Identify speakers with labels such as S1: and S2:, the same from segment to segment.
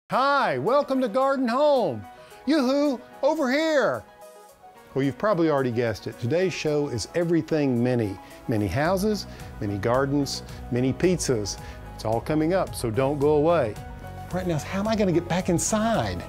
S1: Hi, welcome to Garden Home. Yoo-hoo, over here. Well, you've probably already guessed it. Today's show is everything mini. Mini houses, mini gardens, mini pizzas. It's all coming up, so don't go away. Right now, how am I gonna get back inside?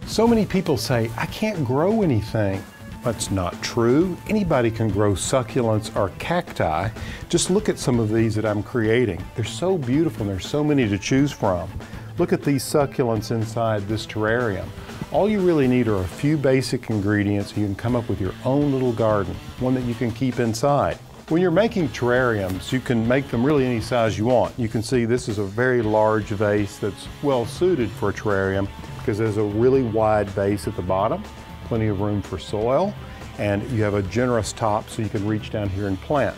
S1: So many people say, I can't grow anything. That's not true. Anybody can grow succulents or cacti. Just look at some of these that I'm creating. They're so beautiful and there's so many to choose from. Look at these succulents inside this terrarium. All you really need are a few basic ingredients and you can come up with your own little garden, one that you can keep inside. When you're making terrariums, you can make them really any size you want. You can see this is a very large vase that's well suited for a terrarium because there's a really wide base at the bottom, plenty of room for soil, and you have a generous top so you can reach down here and plant.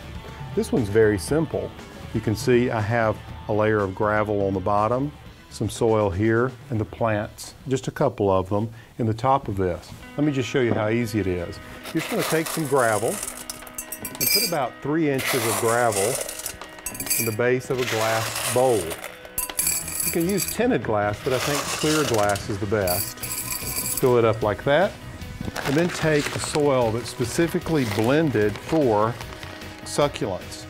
S1: This one's very simple. You can see I have a layer of gravel on the bottom, some soil here, and the plants, just a couple of them, in the top of this. Let me just show you how easy it is. You're just gonna take some gravel and put about 3 inches of gravel in the base of a glass bowl. You can use tinted glass, but I think clear glass is the best. Fill it up like that, and then take a soil that's specifically blended for succulents.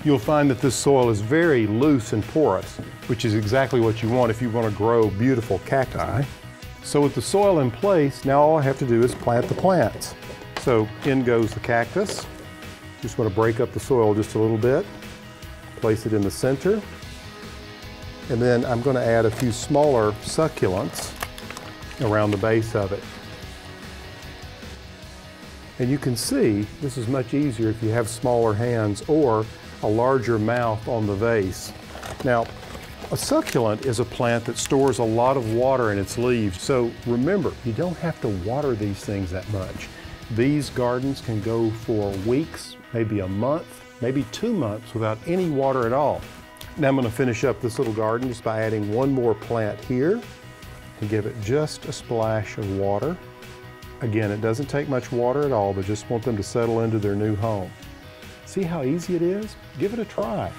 S1: You'll find that this soil is very loose and porous, which is exactly what you want if you want to grow beautiful cacti. So with the soil in place, now all I have to do is plant the plants. So in goes the cactus. Just want to break up the soil just a little bit, place it in the center, and then I'm going to add a few smaller succulents around the base of it. And you can see this is much easier if you have smaller hands or a larger mouth on the vase. Now, a succulent is a plant that stores a lot of water in its leaves. So remember, you don't have to water these things that much. These gardens can go for weeks, maybe a month, maybe 2 months without any water at all. Now I'm going to finish up this little garden just by adding one more plant here and give it just a splash of water. Again, it doesn't take much water at all, but just want them to settle into their new home. See how easy it is? Give it a try.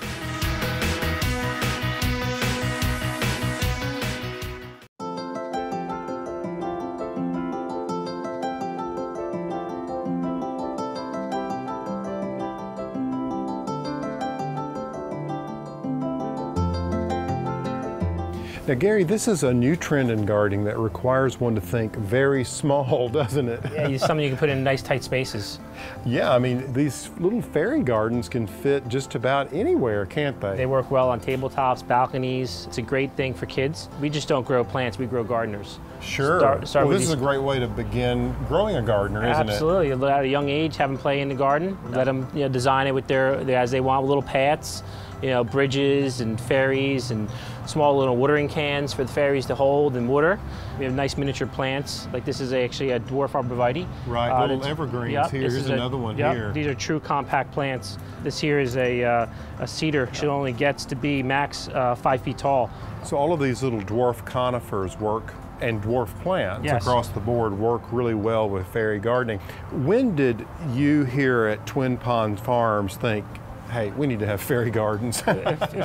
S1: Now Gary, this is a new trend in gardening that requires one to think very small, doesn't it?
S2: Yeah, something you can put in nice tight spaces.
S1: Yeah, I mean, these little fairy gardens can fit just about anywhere, can't they?
S2: They work well on tabletops, balconies. It's a great thing for kids. We just don't grow plants, we grow gardeners.
S1: Sure. Well, this is a great way to begin growing a gardener, isn't it?
S2: Absolutely. At a young age, have them play in the garden. Let them design it with as they want, little paths, bridges and fairies and small little watering cans for the fairies to hold and water. We have nice miniature plants. Like this is actually a dwarf arborvitae.
S1: Right, little evergreens here. Here's another one here.
S2: These are true compact plants. This here is a cedar. It only gets to be max 5 feet tall.
S1: So all of these little dwarf conifers work, and dwarf plants across the board work really well with fairy gardening. When did you here at Twin Ponds Farms think, hey, we need to have fairy gardens?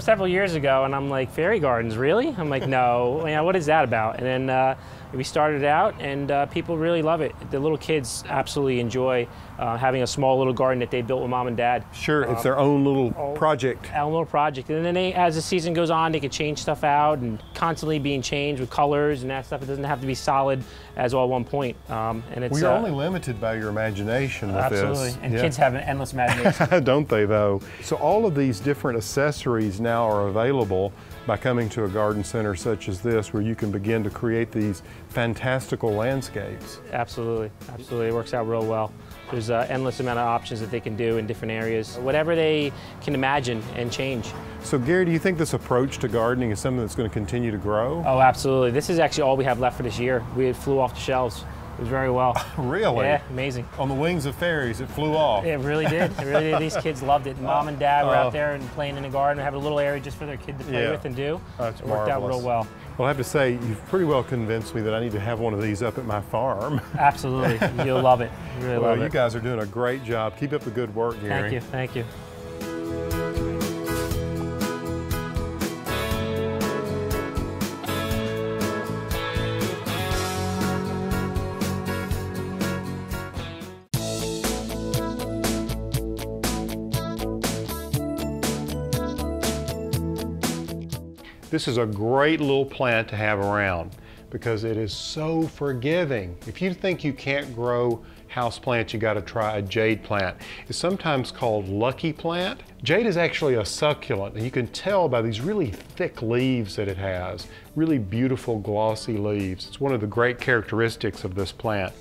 S2: Several years ago, and I'm like, fairy gardens, really? I'm like, no, what is that about? And then we started out, and people really love it. The little kids absolutely enjoy having a small little garden that they built with mom and dad.
S1: Sure, it's their own little project.
S2: Own little project. And then as the season goes on, they can change stuff out and constantly being changed with colors and that stuff. It doesn't have to be solid as all at one point. And it's,
S1: We're only limited by your imagination with
S2: absolutely.
S1: this.
S2: And kids have an endless imagination.
S1: Don't they, though? So all of these different accessories now are available by coming to a garden center such as this, where you can begin to create these fantastical landscapes.
S2: Absolutely, absolutely. It works out real well. There's an endless amount of options that they can do in different areas, whatever they can imagine and change.
S1: So Gary, do you think this approach to gardening is something that's going to continue to grow?
S2: Oh, absolutely. This is actually all we have left for this year. We flew off the shelves. It was very well.
S1: Really?
S2: Yeah, amazing.
S1: On the wings of fairies, it flew off.
S2: It really did. It really did. These kids loved it. Mom and Dad were out there and playing in the garden, having a little area just for their kid to play with and do.
S1: That's
S2: it worked out real well.
S1: Well, I have to say, you've pretty well convinced me that I need to have one of these up at my farm.
S2: Absolutely. You'll love it. You really love it.
S1: Well, you guys are doing a great job. Keep up the good work, Gary.
S2: Thank you. Thank you.
S1: This is a great little plant to have around because it is so forgiving. If you think you can't grow house plants, you got to try a jade plant. It's sometimes called lucky plant. Jade is actually a succulent, and you can tell by these really thick leaves that it has, really beautiful glossy leaves. It's one of the great characteristics of this plant.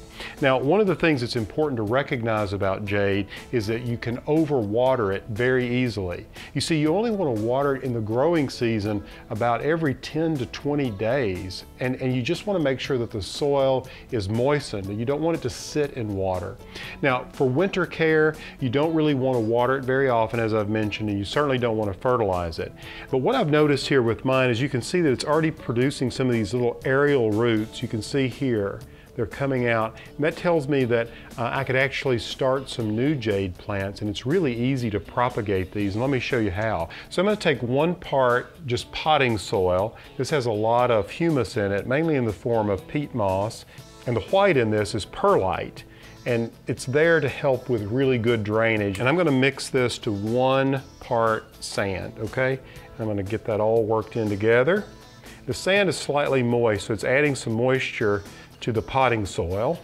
S1: Now, one of the things that's important to recognize about jade is that you can overwater it very easily. You see, you only want to water it in the growing season about every 10 to 20 days, and you just want to make sure that the soil is moistened, and you don't want it to sit in water. Now, for winter care, you don't really want to water it very often, as I've mentioned, and you certainly don't want to fertilize it. But what I've noticed here with mine is you can see that it's already producing some of these little aerial roots. You can see here. They're coming out, and that tells me that I could actually start some new jade plants, and it's really easy to propagate these, and let me show you how. So I'm going to take 1 part just potting soil. This has a lot of humus in it, mainly in the form of peat moss, and the white in this is perlite, and it's there to help with really good drainage. And I'm going to mix this to 1 part sand, okay? I'm going to get that all worked in together. The sand is slightly moist, so it's adding some moisture to the potting soil.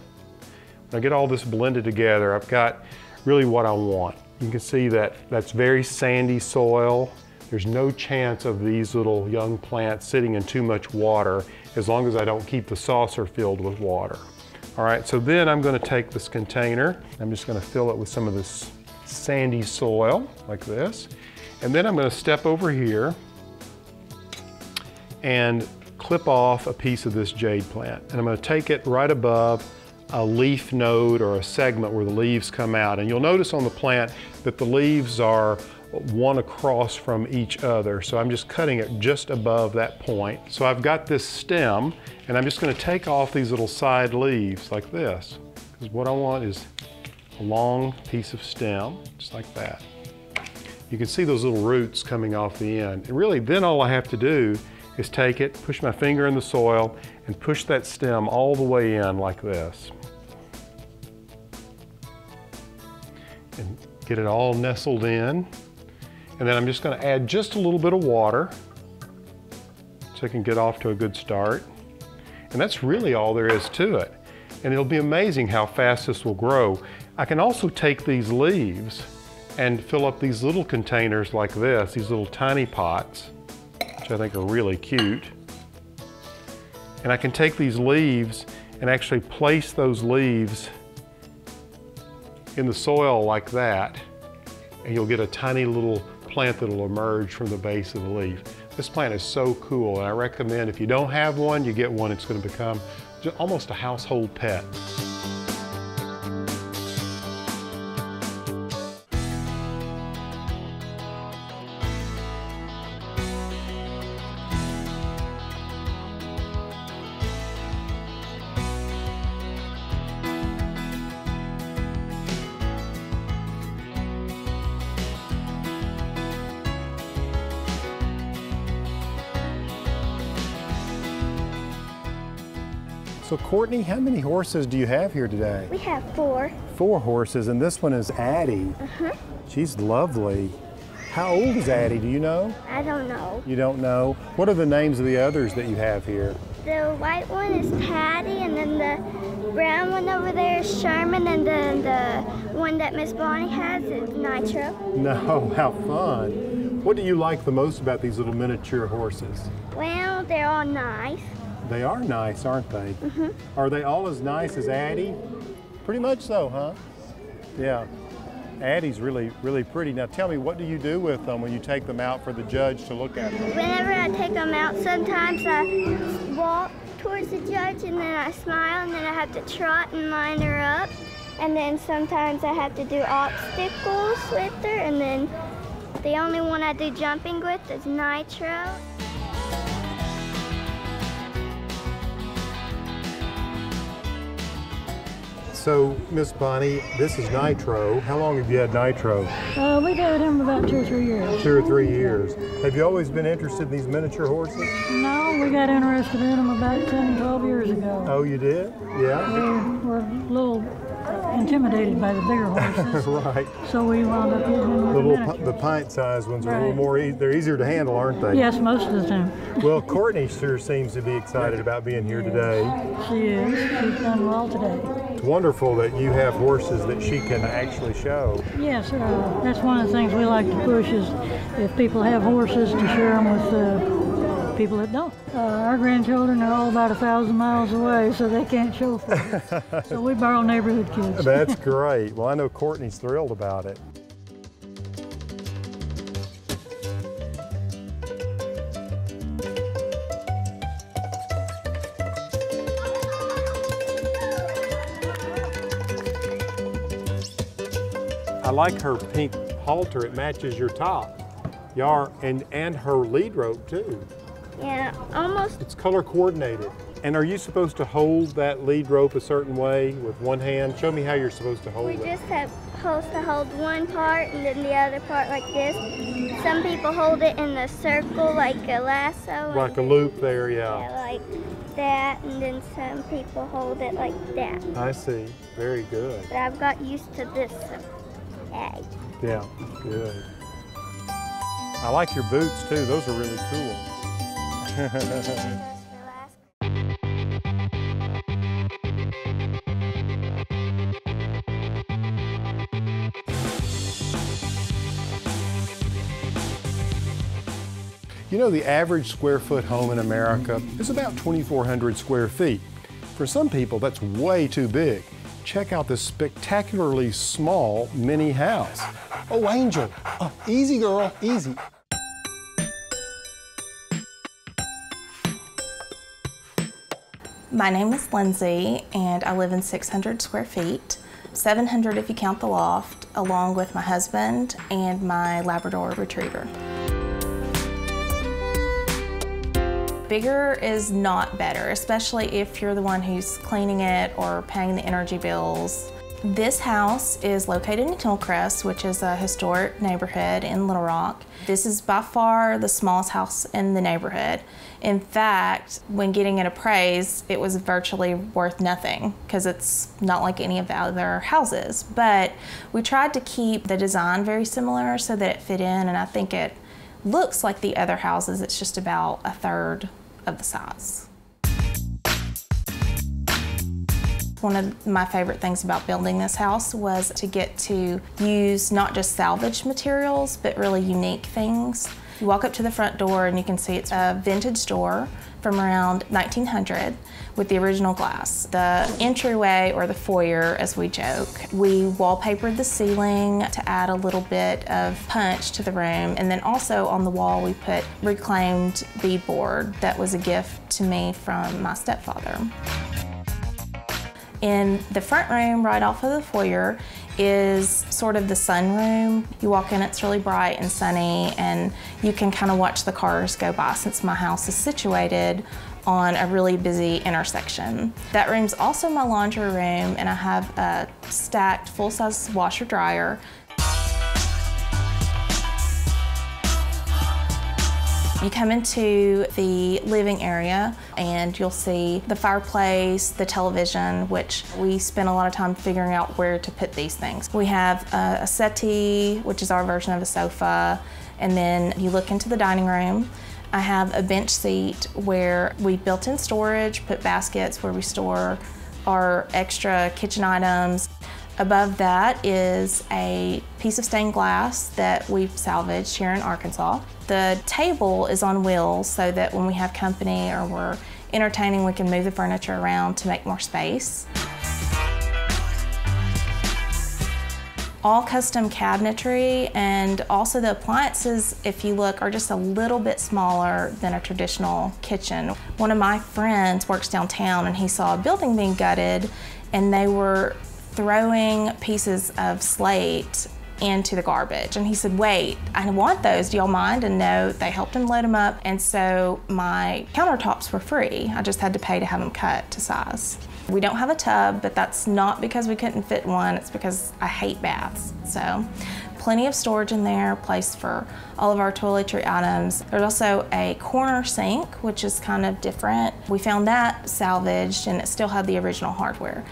S1: When I get all this blended together, I've got really what I want. You can see that that's very sandy soil. There's no chance of these little young plants sitting in too much water as long as I don't keep the saucer filled with water. All right, so then I'm going to take this container. I'm just going to fill it with some of this sandy soil like this. And then I'm going to step over here and clip off a piece of this jade plant. And I'm going to take it right above a leaf node or a segment where the leaves come out. And you'll notice on the plant that the leaves are one across from each other. So I'm just cutting it just above that point. So I've got this stem, and I'm just going to take off these little side leaves like this. Because what I want is a long piece of stem, just like that. You can see those little roots coming off the end. And really, then all I have to do is take it, push my finger in the soil, and push that stem all the way in like this. And get it all nestled in. And then I'm just going to add just a little bit of water so I can get off to a good start. And that's really all there is to it. And it'll be amazing how fast this will grow. I can also take these leaves and fill up these little containers like this, these little tiny pots, which I think are really cute. And I can take these leaves and actually place those leaves in the soil like that, and you'll get a tiny little plant that'll emerge from the base of the leaf. This plant is so cool, and I recommend if you don't have one, you get one. It's going to become almost a household pet. So Courtney, how many horses do you have here today?
S3: We have 4.
S1: 4 horses, and this one is Addie. She's lovely. How old is Addie, do you know?
S3: I don't know.
S1: You don't know? What are the names of the others that you have here?
S3: The white one is Patty, and then the brown one over there is Sherman, and then the one that Miss Bonnie has is Nitro.
S1: No, how fun. What do you like the most about these little miniature horses?
S3: Well, they're all nice.
S1: They are nice, aren't they? Are they all as nice as Addie? Pretty much so, huh? Yeah. Addie's really, really pretty. Now tell me, what do you do with them when you take them out for the judge to look at them?
S3: Whenever I take them out, sometimes I walk towards the judge and then I smile, and then I have to trot and line her up. And then sometimes I have to do obstacles with her, and then the only one I do jumping with is Nitro.
S1: So, Miss Bonnie, this is Nitro. How long have you had Nitro?
S4: We've had him about 2 or 3 years.
S1: 2 or 3 years. Have you always been interested in these miniature horses?
S4: No, we got interested in them about 10, 12 years ago.
S1: Oh, you did? Yeah?
S4: We were a little intimidated by the bigger horses.
S1: Right.
S4: So we wound up getting them
S1: The
S4: with
S1: little, the pint-sized ones are a little
S4: Right.
S1: more, they're easier to handle, aren't they?
S4: Yes, most of the time.
S1: Well, Courtney sure seems to be excited about being here today.
S4: She is. She's done well today.
S1: It's wonderful that you have horses that she can actually show.
S4: Yes, that's one of the things we like to push is if people have horses to share them with people that don't. Our grandchildren are all about 1,000 miles away, so they can't show for us. So we borrow neighborhood kids.
S1: That's great. Well, I know Courtney's thrilled about it. I like her pink halter. It matches your top. And her lead rope too.
S3: Yeah, almost.
S1: It's color coordinated. And are you supposed to hold that lead rope a certain way with one hand? Show me how you're supposed to hold
S3: We
S1: it.
S3: just have supposed to hold one part and then the other part like this. Some people hold it in a circle like a lasso.
S1: Like a loop there, yeah.
S3: Yeah, like that, and then some people hold it like that.
S1: I see. Very good.
S3: But I've got used to this. Yay.
S1: Yeah, good. I like your boots too. Those are really cool. You know, the average square foot home in America is about 2,400 square feet. For some people, that's way too big. Check out this spectacularly small mini house. Oh, Angel, oh, easy girl, easy.
S5: My name is Lindsay, and I live in 600 square feet, 700 if you count the loft, along with my husband and my Labrador Retriever. Bigger is not better, especially if you're the one who's cleaning it or paying the energy bills. This house is located in Hillcrest, which is a historic neighborhood in Little Rock. This is by far the smallest house in the neighborhood. In fact, when getting it appraised, it was virtually worth nothing because it's not like any of the other houses. But we tried to keep the design very similar so that it fit in, and I think it looks like the other houses. It's just about a third of the size. One of my favorite things about building this house was to get to use not just salvaged materials, but really unique things. You walk up to the front door and you can see it's a vintage door from around 1900 with the original glass. The entryway, or the foyer as we joke, we wallpapered the ceiling to add a little bit of punch to the room, and then also on the wall we put reclaimed beadboard that was a gift to me from my stepfather. In the front room, right off of the foyer, is sort of the sunroom. You walk in, it's really bright and sunny, and you can kind of watch the cars go by since my house is situated on a really busy intersection. That room's also my laundry room, and I have a stacked full-size washer dryer. You come into the living area and you'll see the fireplace, the television, which we spend a lot of time figuring out where to put these things. We have a settee, which is our version of a sofa, and then you look into the dining room. I have a bench seat where we built in storage, put baskets where we store our extra kitchen items. Above that is a piece of stained glass that we've salvaged here in Arkansas. The table is on wheels so that when we have company or we're entertaining, we can move the furniture around to make more space. All custom cabinetry, and also the appliances, if you look, are just a little bit smaller than a traditional kitchen. One of my friends works downtown and he saw a building being gutted and they were throwing pieces of slate into the garbage. And he said, wait, I want those, do y'all mind? And no, they helped him load them up. And so my countertops were free. I just had to pay to have them cut to size. We don't have a tub, but that's not because we couldn't fit one, it's because I hate baths. So plenty of storage in there, place for all of our toiletry items. There's also a corner sink, which is kind of different. We found that salvaged and it still had the original hardware.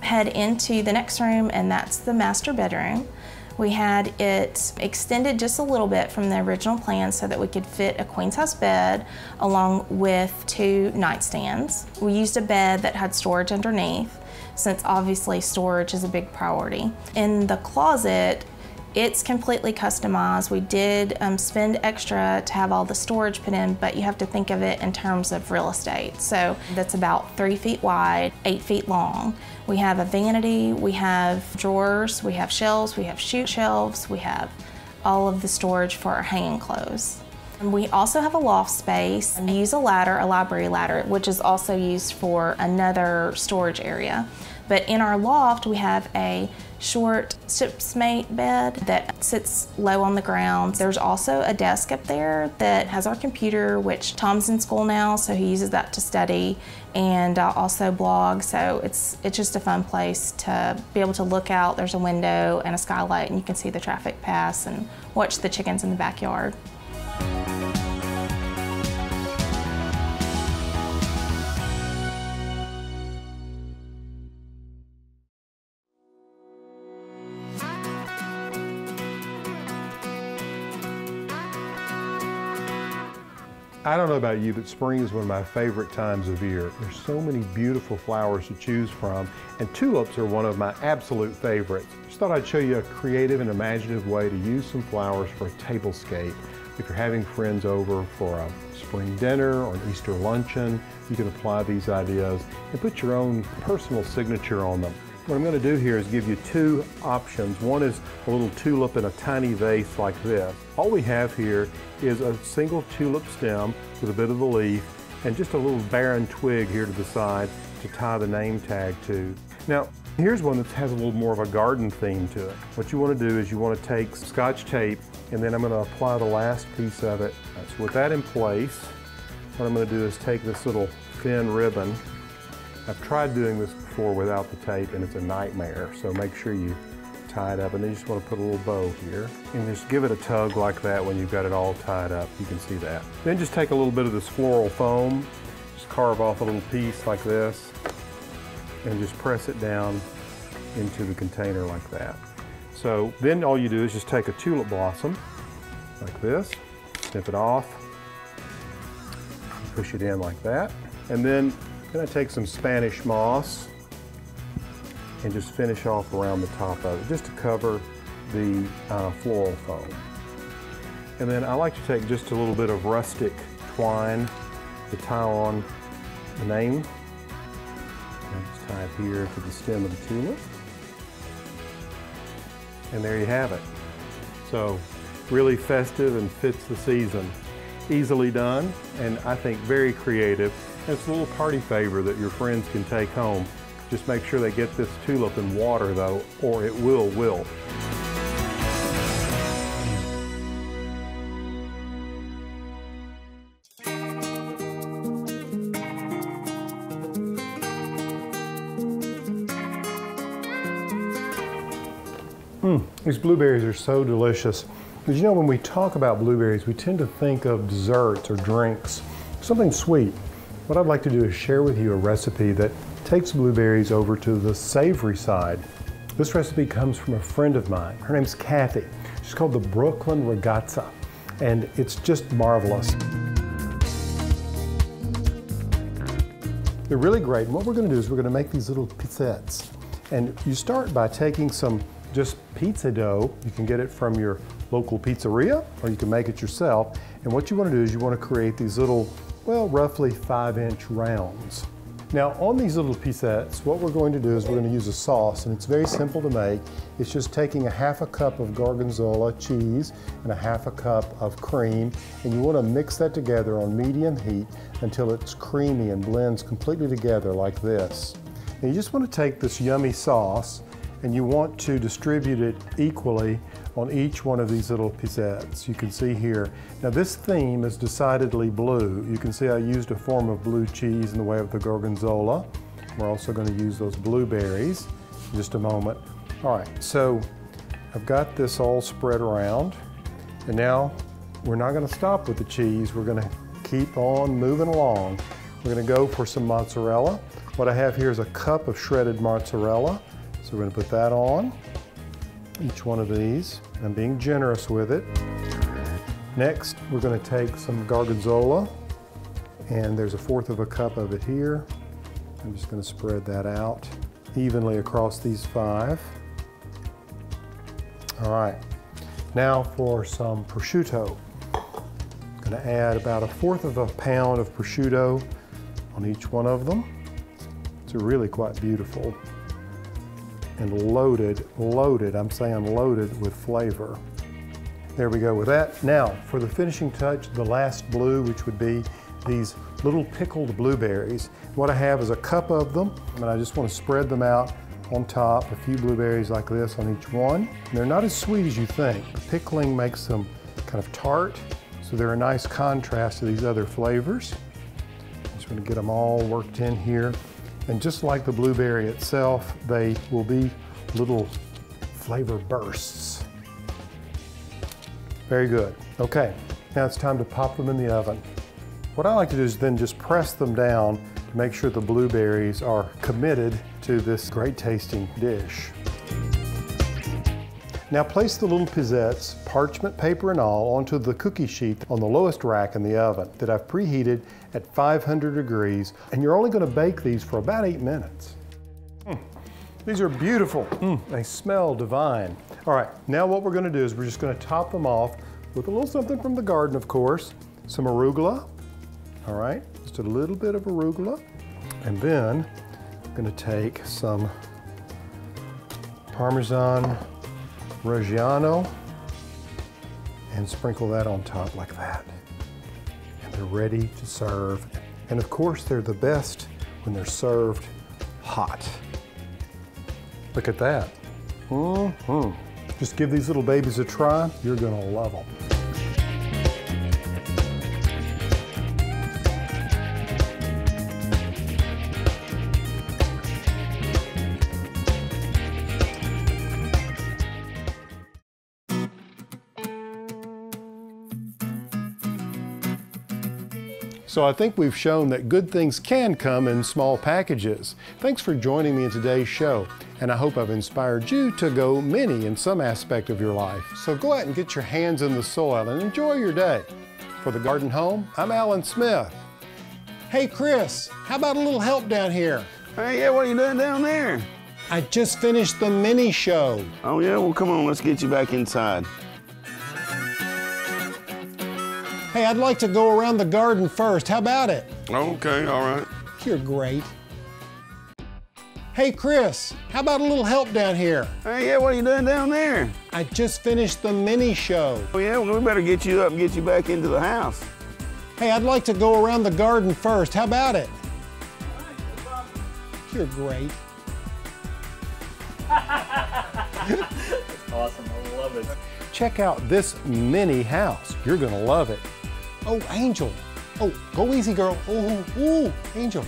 S5: Head into the next room, and that's the master bedroom. We had it extended just a little bit from the original plan so that we could fit a queen size bed along with 2 nightstands. We used a bed that had storage underneath, since obviously storage is a big priority. In the closet, it's completely customized. We did spend extra to have all the storage put in, but you have to think of it in terms of real estate. So that's about 3 feet wide, 8 feet long. We have a vanity, we have drawers, we have shelves, we have shoe shelves, we have all of the storage for our hanging clothes. And we also have a loft space. We use a ladder, a library ladder, which is also used for another storage area. But in our loft, we have a short shipmate bed that sits low on the ground. There's also a desk up there that has our computer, which Tom's in school now, so he uses that to study, and also blog. So it's just a fun place to be able to look out. There's a window and a skylight, and you can see the traffic pass and watch the chickens in the backyard.
S1: I don't know about you, but spring is one of my favorite times of year. There's so many beautiful flowers to choose from, and tulips are one of my absolute favorites. Just thought I'd show you a creative and imaginative way to use some flowers for a tablescape. If you're having friends over for a spring dinner or an Easter luncheon, you can apply these ideas and put your own personal signature on them. What I'm going to do here is give you 2 options. One is a little tulip in a tiny vase like this. All we have here is a single tulip stem with a bit of the leaf and just a little barren twig here to the side to tie the name tag to. Now, here's one that has a little more of a garden theme to it. What you want to do is you want to take Scotch tape, and then I'm going to apply the last piece of it. So with that in place, what I'm going to do is take this little thin ribbon. I've tried doing this before without the tape, and it's a nightmare, so make sure you tie it up, and then you just want to put a little bow here and just give it a tug like that when you've got it all tied up. You can see that. Then just take a little bit of this floral foam, just carve off a little piece like this, and just press it down into the container like that. So then all you do is just take a tulip blossom like this, snip it off, push it in like that, and then I'm going to take some Spanish moss and just finish off around the top of it, just to cover the floral foam. And then I like to take just a little bit of rustic twine to tie on the name. And just tie it here to the stem of the tulip. And there you have it. So really festive and fits the season. Easily done, and I think very creative. And it's a little party favor that your friends can take home. Just make sure they get this tulip in water though, or it will wilt. These blueberries are so delicious. Because you know, when we talk about blueberries, we tend to think of desserts or drinks, something sweet. What I'd like to do is share with you a recipe that takes blueberries over to the savory side. This recipe comes from a friend of mine. Her name's Kathy. She's called the Brooklyn Ragazza. and it's just marvelous. They're really great, and what we're going to do is we're going to make these little pizzettes. And you start by taking some just pizza dough. You can get it from your local pizzeria, or you can make it yourself. And what you want to do is you want to create these little, well, roughly 5-inch rounds. Now, on these little pizzettes, what we're going to do is we're going to use a sauce, and it's very simple to make. It's just taking a 1/2 cup of gorgonzola cheese and a 1/2 cup of cream, and you want to mix that together on medium heat until it's creamy and blends completely together like this. And you just want to take this yummy sauce and you want to distribute it equally on each one of these little pizzettes. You can see here. Now this theme is decidedly blue. You can see I used a form of blue cheese in the way of the gorgonzola. We're also going to use those blueberries in just a moment. All right, so I've got this all spread around, and now we're not going to stop with the cheese. We're going to keep on moving along. We're going to go for some mozzarella. What I have here is a cup of shredded mozzarella. So we're going to put that on each one of these. I'm being generous with it. Next, we're going to take some gorgonzola, and there's a 1/4 cup of it here. I'm just going to spread that out evenly across these 5. All right, now for some prosciutto. I'm going to add about a 1/4 pound of prosciutto on each one of them. It's really quite beautiful. And loaded, I'm saying loaded with flavor. There we go with that. Now, for the finishing touch, the last blue, which would be these little pickled blueberries. What I have is a cup of them, and I just want to spread them out on top, a few blueberries like this on each one. And they're not as sweet as you think. The pickling makes them kind of tart, so they're a nice contrast to these other flavors. Just want to get them all worked in here. And just like the blueberry itself, they will be little flavor bursts. Very good. Okay, now it's time to pop them in the oven. What I like to do is then just press them down to make sure the blueberries are committed to this great tasting dish. Now place the little pizzettes, parchment paper and all, onto the cookie sheet on the lowest rack in the oven that I've preheated at 500 degrees, and you're only going to bake these for about 8 minutes. These are beautiful. They smell divine. All right, now what we're going to do is we're just going to top them off with a little something from the garden, of course, some arugula. All right, just a little bit of arugula. And then I'm going to take some Parmesan Reggiano and sprinkle that on top like that. And they're ready to serve. And of course, they're the best when they're served hot. Look at that. Just give these little babies a try. You're gonna love them. So I think we've shown that good things can come in small packages. Thanks for joining me in today's show, and I hope I've inspired you to go mini in some aspect of your life. So go out and get your hands in the soil and enjoy your day. For The Garden Home, I'm Alan Smith. Hey Chris, how about a little help down here?
S6: Hey, yeah, what are you doing down there?
S1: I just finished the mini show.
S6: Oh yeah, well come on, let's get you back inside.
S1: Hey, I'd like to go around the garden first. How about it?
S6: Okay, all right.
S1: You're great. Hey, Chris, how about a little help down here?
S6: Hey, yeah, what are you doing down there?
S1: I just finished the mini show.
S6: Oh yeah, well we better get you up and get you back into the house.
S1: Hey, I'd like to go around the garden first. How about it? All right, no problem. You're great.
S2: That's awesome, I love it.
S1: Check out this mini house. You're gonna love it. Oh, Angel. Oh, go easy, girl. Oh, Angel.